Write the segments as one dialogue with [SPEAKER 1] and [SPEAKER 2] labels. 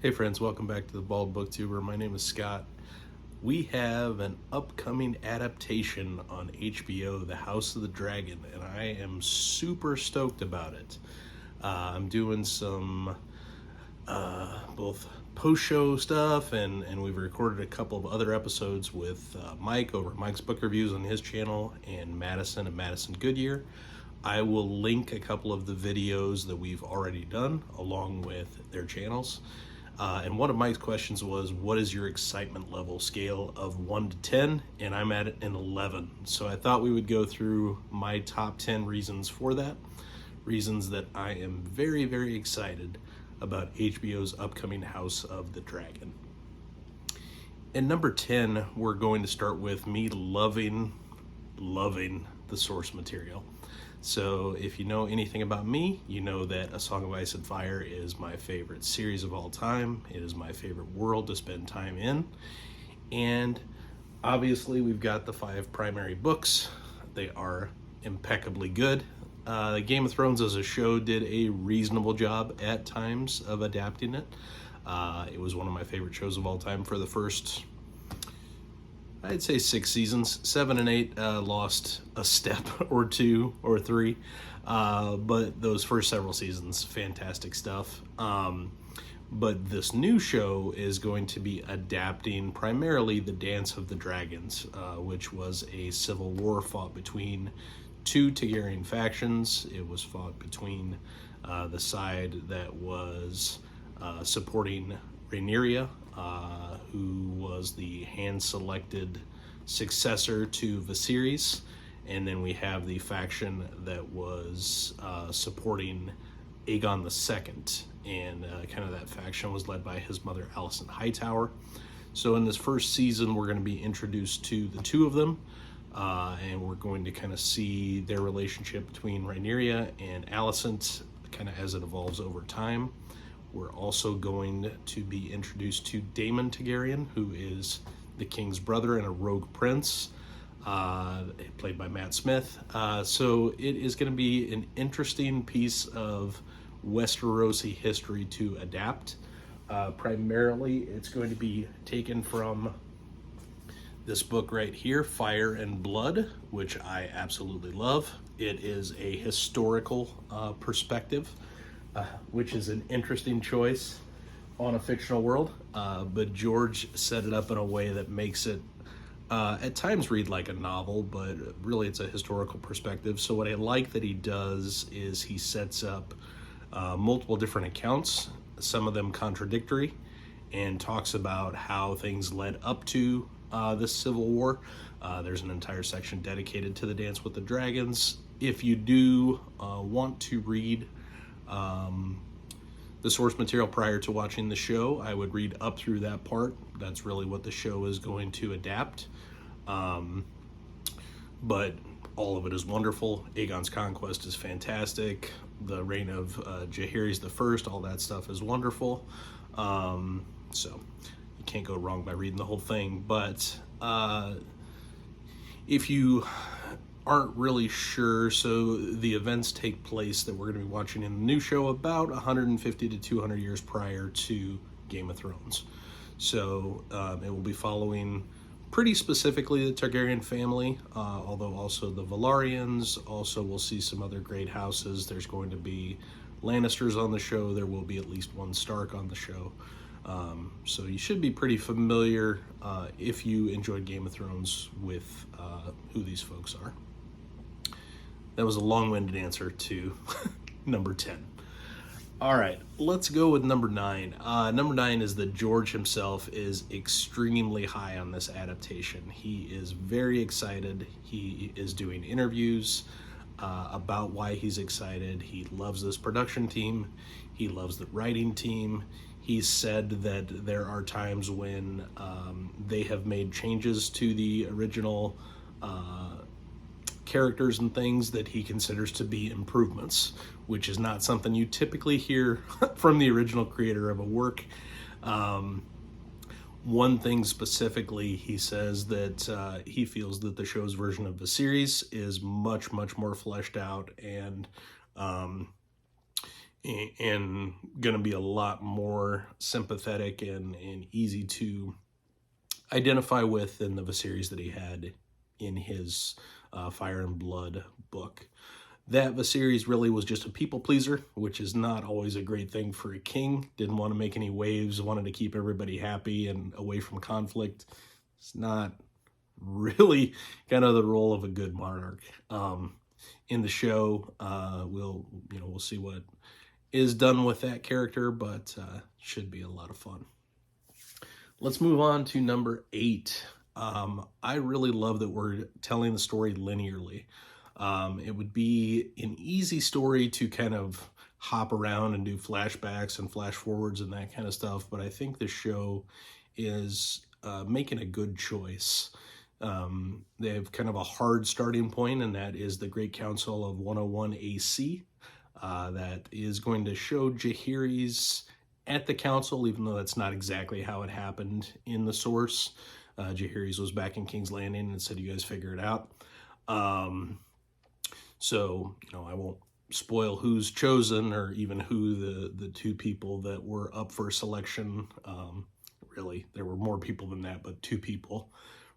[SPEAKER 1] Hey friends, welcome back to the Bald Booktuber. My name is Scott. We have an upcoming adaptation on HBO, The House of the Dragon, and I am super stoked about it. I'm doing some both post-show stuff, and we've recorded a couple of other episodes with Mike over at Mike's Book Reviews on his channel, and Madison and Madison Goodyear. I will link a couple of the videos that we've already done along with their channels. And one of Mike's questions was, what is your excitement level scale of 1 to 10? And I'm at an 11. So I thought we would go through my top 10 reasons for that. Reasons that I am very, very excited about HBO's upcoming House of the Dragon. And number 10, we're going to start with me loving the source material. So if you know anything about me, you know that A Song of Ice and Fire is my favorite series of all time. It is my favorite world to spend time in. And obviously we've got the 5 primary books. They are impeccably good. Game of Thrones as a show did a reasonable job at times of adapting it. It was one of my favorite shows of all time for the first, I'd say 6 seasons. 7 and 8 lost a step or 2 or 3, but those first several seasons, fantastic stuff. But this new show is going to be adapting primarily the Dance of the Dragons, which was a civil war fought between 2 Targaryen factions. It was fought between the side that was supporting Rhaenyra, who was the hand-selected successor to Viserys, and then we have the faction that was supporting Aegon II, and kind of that faction was led by his mother, Alison Hightower. So in this first season, we're going to be introduced to the 2 of them, and we're going to kind of see their relationship between Rhaenyra and Alicent kind of as it evolves over time. We're also going to be introduced to Daemon Targaryen, who is the king's brother and a rogue prince, played by Matt Smith. So it is going to be an interesting piece of Westerosi history to adapt. Primarily, it's going to be taken from this book right here, Fire and Blood, which I absolutely love. It is a historical perspective, which is an interesting choice on a fictional world, but George set it up in a way that makes it at times read like a novel, but really it's a historical perspective. So what I like that he does is he sets up multiple different accounts, some of them contradictory, and talks about how things led up to this civil war. There's an entire section dedicated to the Dance with the Dragons. If you do want to read the source material prior to watching the show, I would read up through that part. That's really what the show is going to adapt. But all of it is wonderful. Aegon's conquest is fantastic. The reign of Jaehaerys the First, all that stuff is wonderful. So you can't go wrong by reading the whole thing. But if you aren't really sure, so the events take place that we're going to be watching in the new show about 150 to 200 years prior to Game of Thrones. So it will be following pretty specifically the Targaryen family, although also the Velaryons. Also, we'll see some other great houses. There's going to be Lannisters on the show. There will be at least one Stark on the show. So you should be pretty familiar, if you enjoyed Game of Thrones, with who these folks are. That was a long-winded answer to number 10. All right, let's go with number 9. Number 9 is that George himself is extremely high on this adaptation. He is very excited. He is doing interviews about why he's excited. He loves this production team. He loves the writing team. He's said that there are times when they have made changes to the original characters and things that he considers to be improvements, which is not something you typically hear from the original creator of a work. One thing specifically, he says that he feels that the show's version of the series is much more fleshed out and and going to be a lot more sympathetic and easy to identify with than the Viserys that he had in his Fire and Blood book. That Viserys really was just a people pleaser, which is not always a great thing for a king. Didn't want to make any waves, wanted to keep everybody happy and away from conflict. It's not really kind of the role of a good monarch. In the show, we'll see what is done with that character, but should be a lot of fun. Let's move on to number 8. I really love that we're telling the story linearly. It would be an easy story to kind of hop around and do flashbacks and flash forwards and that kind of stuff, but I think the show is making a good choice. They have kind of a hard starting point, and that is the Great Council of 101 AC. That is going to show Jaehaerys at the council, even though that's not exactly how it happened in the source. Jaehaerys was back in King's Landing and said, "You guys figure it out." So, I won't spoil who's chosen or even who the two people that were up for selection. Really, there were more people than that, but 2 people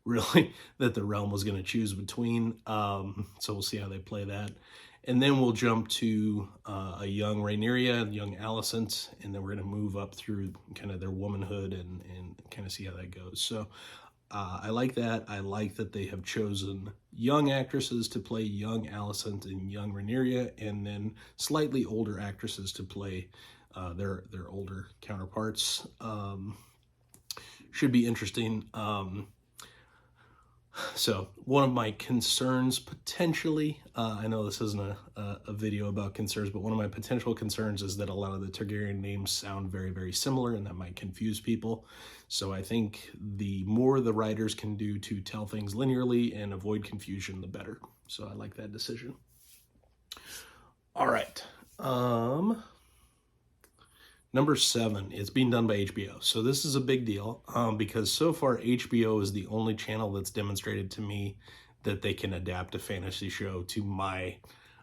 [SPEAKER 1] really that the realm was going to choose between. So we'll see how they play that. And then we'll jump to a young Rhaenyra, young Alison, and then we're going to move up through kind of their womanhood and kind of see how that goes. So I like that. I like that they have chosen young actresses to play young Alison and young Rhaenyra, and then slightly older actresses to play their older counterparts. Should be interesting. So one of my concerns potentially, I know this isn't a video about concerns, but one of my potential concerns is that a lot of the Targaryen names sound very, very similar, and that might confuse people. So I think the more the writers can do to tell things linearly and avoid confusion, the better. So I like that decision. All right. Number 7, it's being done by HBO. So this is a big deal because so far HBO is the only channel that's demonstrated to me that they can adapt a fantasy show to my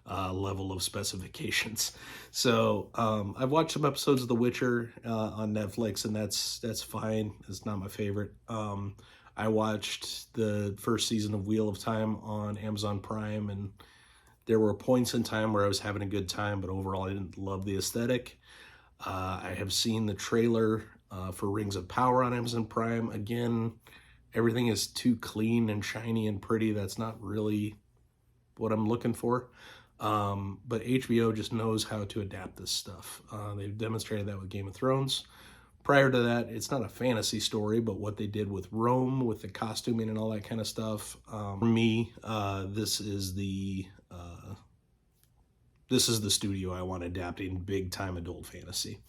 [SPEAKER 1] level of specifications. So I've watched some episodes of The Witcher on Netflix, and that's fine. It's not my favorite. I watched the first season of Wheel of Time on Amazon Prime, and there were points in time where I was having a good time, but overall I didn't love the aesthetic. I have seen the trailer for Rings of Power on Amazon Prime. Again, everything is too clean and shiny and pretty. That's not really what I'm looking for. But HBO just knows how to adapt this stuff. They've demonstrated that with Game of Thrones. Prior to that, it's not a fantasy story, but what they did with Rome, with the costuming and all that kind of stuff. For me, this is the studio I want adapting big time adult fantasy.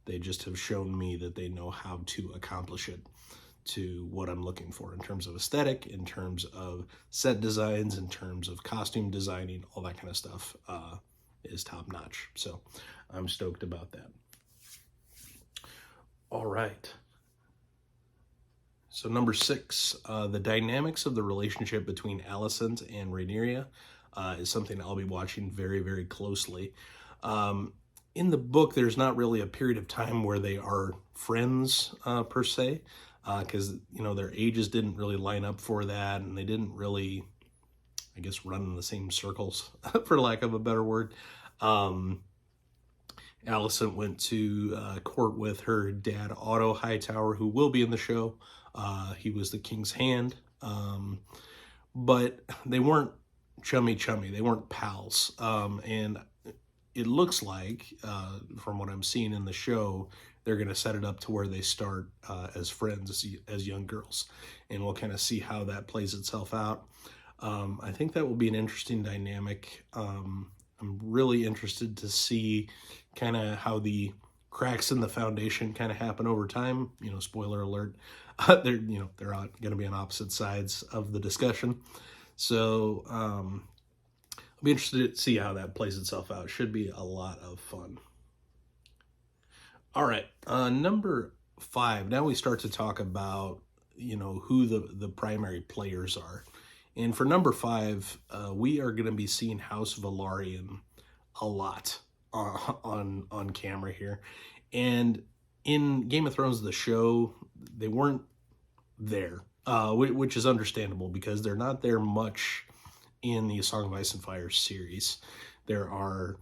[SPEAKER 1] They just have shown me that they know how to accomplish it to what I'm looking for in terms of aesthetic, in terms of set designs, in terms of costume designing, all that kind of stuff is top notch. So I'm stoked about that. All right. So number 6, the dynamics of the relationship between Alison and Rhaenyra is something I'll be watching very, very closely. In the book, there's not really a period of time where they are friends per se, because their ages didn't really line up for that, and they didn't really, I guess, run in the same circles, for lack of a better word. Alison went to court with her dad, Otto Hightower, who will be in the show. He was the king's hand, but they weren't chummy. They weren't pals. And it looks like, from what I'm seeing in the show, they're going to set it up to where they start as friends, as young girls. And we'll kind of see how that plays itself out. I think that will be an interesting dynamic. I'm really interested to see kind of how the cracks in the foundation kind of happen over time. Spoiler alert, they're going to be on opposite sides of the discussion. So I'll be interested to see how that plays itself out. Should be a lot of fun. All right, number 5. Now we start to talk about, who the primary players are. And for number 5, we are going to be seeing House Velaryon a lot. on camera here. And in Game of Thrones, the show, they weren't there, which is understandable because they're not there much in the Song of Ice and Fire series. There are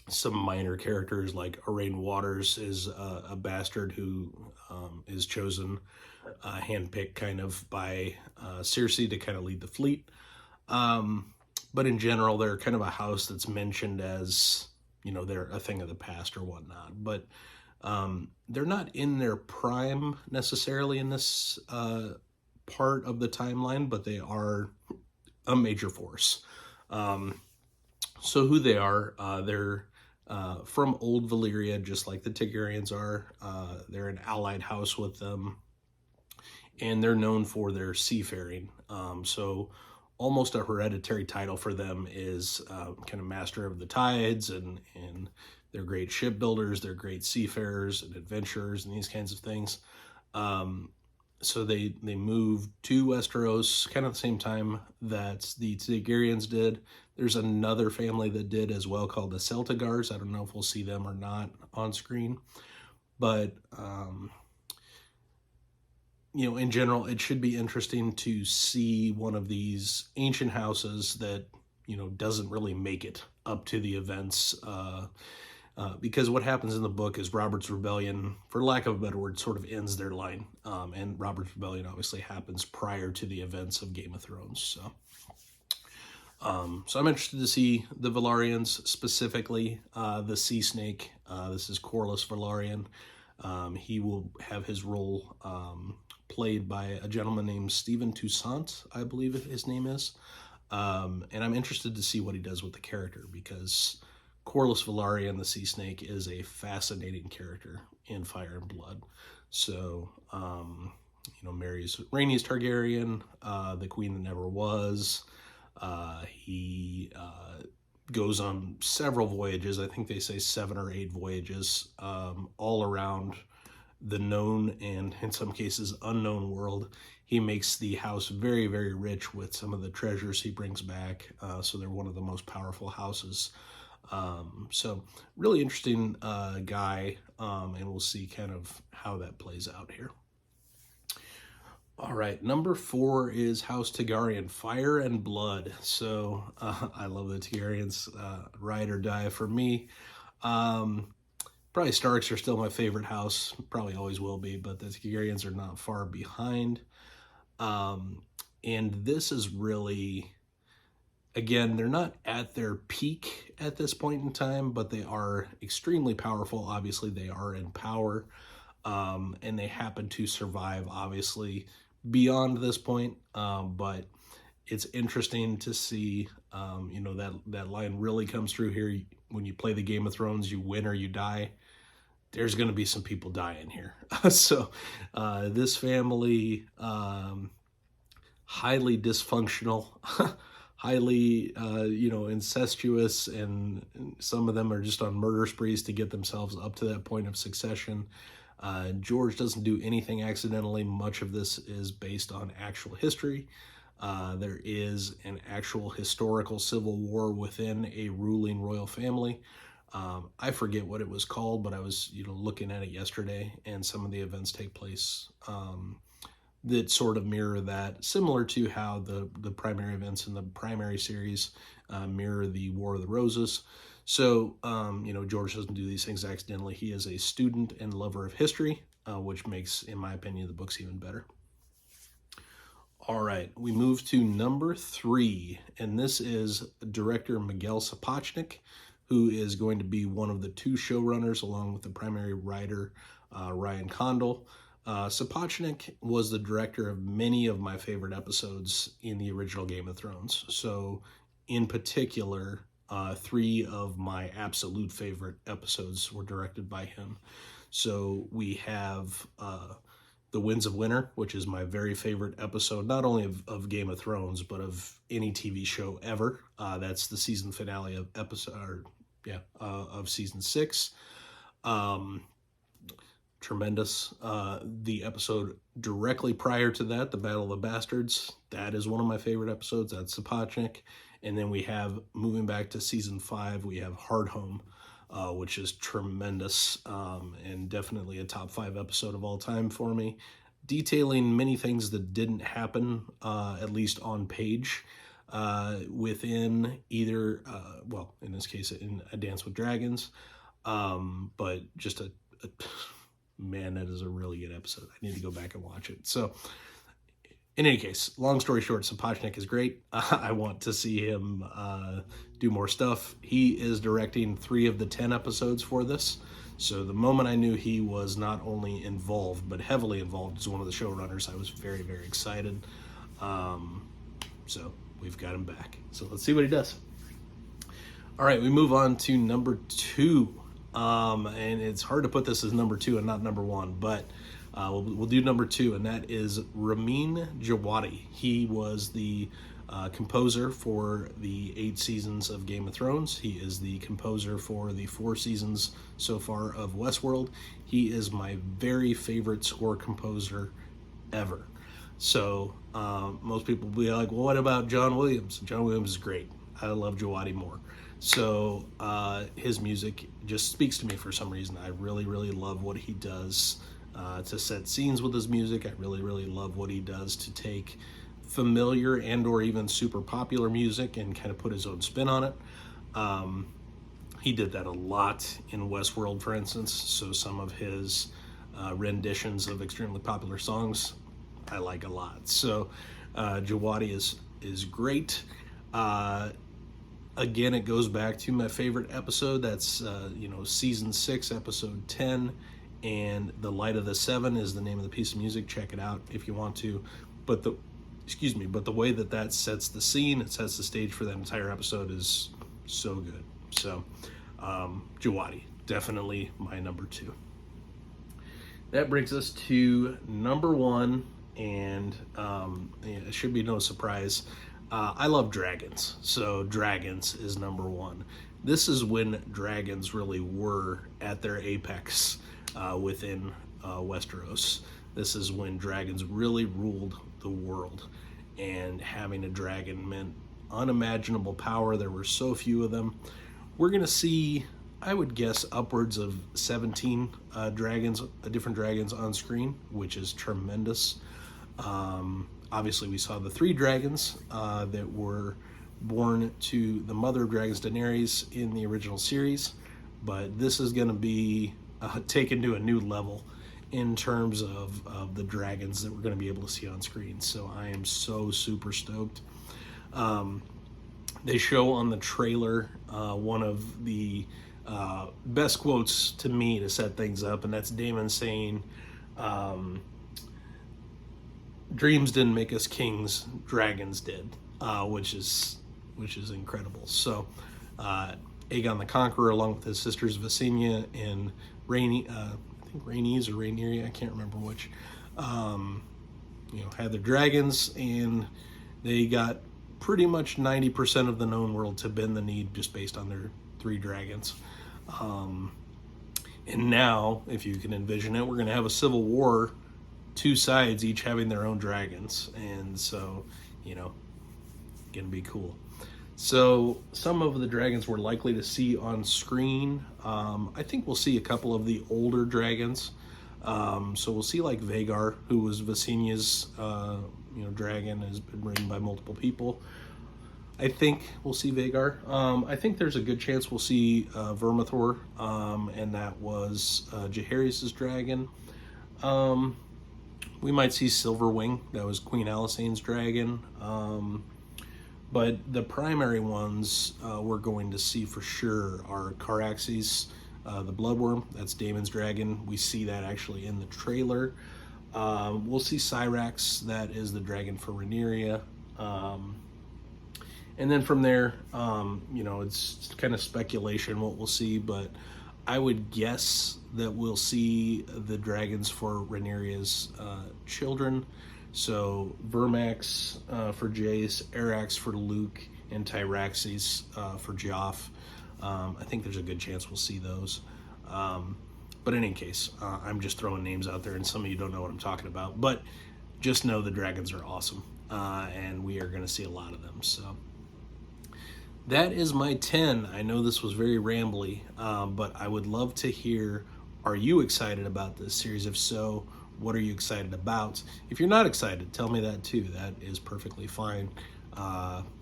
[SPEAKER 1] some minor characters, like Arain Waters is a bastard who is chosen, handpicked kind of by Cersei to kind of lead the fleet. But in general, they're kind of a house that's mentioned as, they're a thing of the past or whatnot. But they're not in their prime necessarily in this part of the timeline, but they are a major force. So who they are, they're from old Valyria, just like the Targaryens are. They're an allied house with them, and they're known for their seafaring. So almost a hereditary title for them is kind of Master of the Tides, and they're great shipbuilders, they're great seafarers and adventurers and these kinds of things. So they moved to Westeros kind of the same time that the Targaryens did. There's another family that did as well called the Celtigars. I don't know if we'll see them or not on screen. But, in general, it should be interesting to see one of these ancient houses that, doesn't really make it up to the events. Because what happens in the book is Robert's Rebellion, for lack of a better word, sort of ends their line. And Robert's Rebellion obviously happens prior to the events of Game of Thrones. So I'm interested to see the Velaryons, specifically the Sea Snake. This is Corlys Velaryon. He will have his role played by a gentleman named Stephen Toussaint, I believe his name is. And I'm interested to see what he does with the character, because Corlys Velaryon, the Sea Snake, is a fascinating character in Fire and Blood. So, marries Rhaenys Targaryen, the queen that never was. He goes on several voyages. I think they say 7 or 8 voyages, all around the known and, in some cases, unknown world. He makes the house very, very rich with some of the treasures he brings back. So they're one of the most powerful houses. So really interesting guy, and we'll see kind of how that plays out here. All right, number 4 is House Targaryen, Fire and Blood. So I love the Targaryens, ride or die for me. Probably Starks are still my favorite house, probably always will be, but the Targaryens are not far behind. And this is really, again, they're not at their peak at this point in time, but they are extremely powerful. Obviously, they are in power, and they happen to survive, obviously, beyond this point. But it's interesting to see, that line really comes through here. When you play the Game of Thrones, you win or you die. There's going to be some people dying here. So this family, highly dysfunctional, highly, incestuous, and some of them are just on murder sprees to get themselves up to that point of succession. George doesn't do anything accidentally. Much of this is based on actual history. There is an actual historical civil war within a ruling royal family. I forget what it was called, but I was, looking at it yesterday, and some of the events take place that sort of mirror that, similar to how the primary events in the primary series mirror the War of the Roses. So, George doesn't do these things accidentally. He is a student and lover of history, which makes, in my opinion, the books even better. All right, we move to number 3, and this is director Miguel Sapochnick, who is going to be one of the 2 showrunners, along with the primary writer, Ryan Condal. Sapochnick was the director of many of my favorite episodes in the original Game of Thrones. So, in particular, 3 of my absolute favorite episodes were directed by him. So, we have The Winds of Winter, which is my very favorite episode, not only of Game of Thrones, but of any TV show ever. That's the season finale of season 6. Tremendous. The episode directly prior to that, the Battle of the Bastards, that is one of my favorite episodes. That's Sapochnick. And then we have, moving back to season 5, we have Hardhome, which is tremendous, and definitely a top 5 episode of all time for me, detailing many things that didn't happen, at least on page, within either, well, in this case, in A Dance with Dragons, but just man, that is a really good episode. I need to go back and watch it. So, in any case, long story short, Sapochnick is great. I want to see him do more stuff. He is directing 3 of the 10 episodes for this. So the moment I knew he was not only involved, but heavily involved as one of the showrunners, I was very, very excited. So we've got him back. So let's see what he does. All right, we move on to number 2. And it's hard to put this as number 2 and not number 1, but we'll do number 2, and that is Ramin Jawadi. He was the composer for the 8 seasons of Game of Thrones. He is the composer for the 4 seasons so far of Westworld. He is my very favorite score composer ever. So most people will be like, well, what about John Williams? John Williams is great. I love Jawadi more. So his music just speaks to me for some reason. I really, really love what he does to set scenes with his music. I really, really love what he does to take familiar and or even super popular music and kind of put his own spin on it. He did that a lot in Westworld, for instance. So some of his renditions of extremely popular songs I like a lot. So Jawadi is great. Again, it goes back to my favorite episode. That's season 6, episode 10, and The Light of the Seven is the name of the piece of music. Check it out if you want to. But the way that sets the scene, it sets the stage for that entire episode is so good. So Jawadi, definitely my number 2. That brings us to number 1, and it should be no surprise. I love dragons, so dragons is number 1. This is when dragons really were at their apex within Westeros. This is when dragons really ruled the world, and having a dragon meant unimaginable power. There were so few of them. We're going to see, I would guess, upwards of 17 different dragons on screen, which is tremendous. Obviously, we saw the 3 dragons that were born to the mother of dragons, Daenerys, in the original series, but this is going to be taken to a new level in terms of the dragons that we're going to be able to see on screen. So I am so super stoked. They show on the trailer one of the best quotes to me to set things up, and that's Daemon saying, dreams didn't make us kings, dragons did, which is incredible. So Aegon the Conqueror, along with his sisters Visenya and I think Rhaenys or Rhaenyra, I can't remember which, had their dragons, and they got pretty much 90% of the known world to bend the knee just based on their 3 dragons. And now, if you can envision it, we're going to have a civil war, 2 sides each having their own dragons, and so gonna be cool. So some of the dragons we're likely to see on screen, I think we'll see a couple of the older dragons. So we'll see like Vhagar, who was Visenya's dragon, has been ridden by multiple people. I think we'll see Vhagar. I think there's a good chance we'll see Vermithor, and that was Jaehaerys' dragon. We might see Silverwing, that was Queen Alysanne's dragon. But the primary ones we're going to see for sure are Caraxes, the Bloodworm, that's Daemon's dragon. We see that actually in the trailer. We'll see Syrax, that is the dragon for Rhaenyra. And then from there, it's kind of speculation what we'll see, but I would guess that we'll see the dragons for Rhaenyra's children. So Vermax for Jace, Arax for Luke, and Tyraxes for Joff. I think there's a good chance we'll see those. But in any case, I'm just throwing names out there, and some of you don't know what I'm talking about. But just know the dragons are awesome, and we are going to see a lot of them. So That is my 10. I know this was very rambly, but I would love to hear, are you excited about this series? If so, what are you excited about? If you're not excited, tell me that too. That is perfectly fine.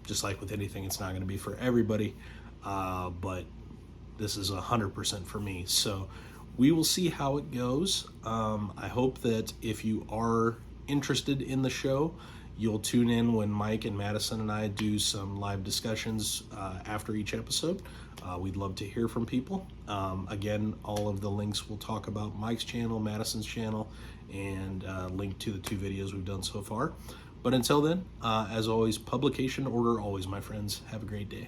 [SPEAKER 1] Just like with anything, it's not going to be for everybody, but this is 100% for me. So we will see how it goes. I hope that if you are interested in the show, you'll tune in when Mike and Madison and I do some live discussions after each episode. We'd love to hear from people. Again, all of the links will talk about Mike's channel, Madison's channel, and link to the 2 videos we've done so far. But until then, as always, publication order always, my friends. Have a great day.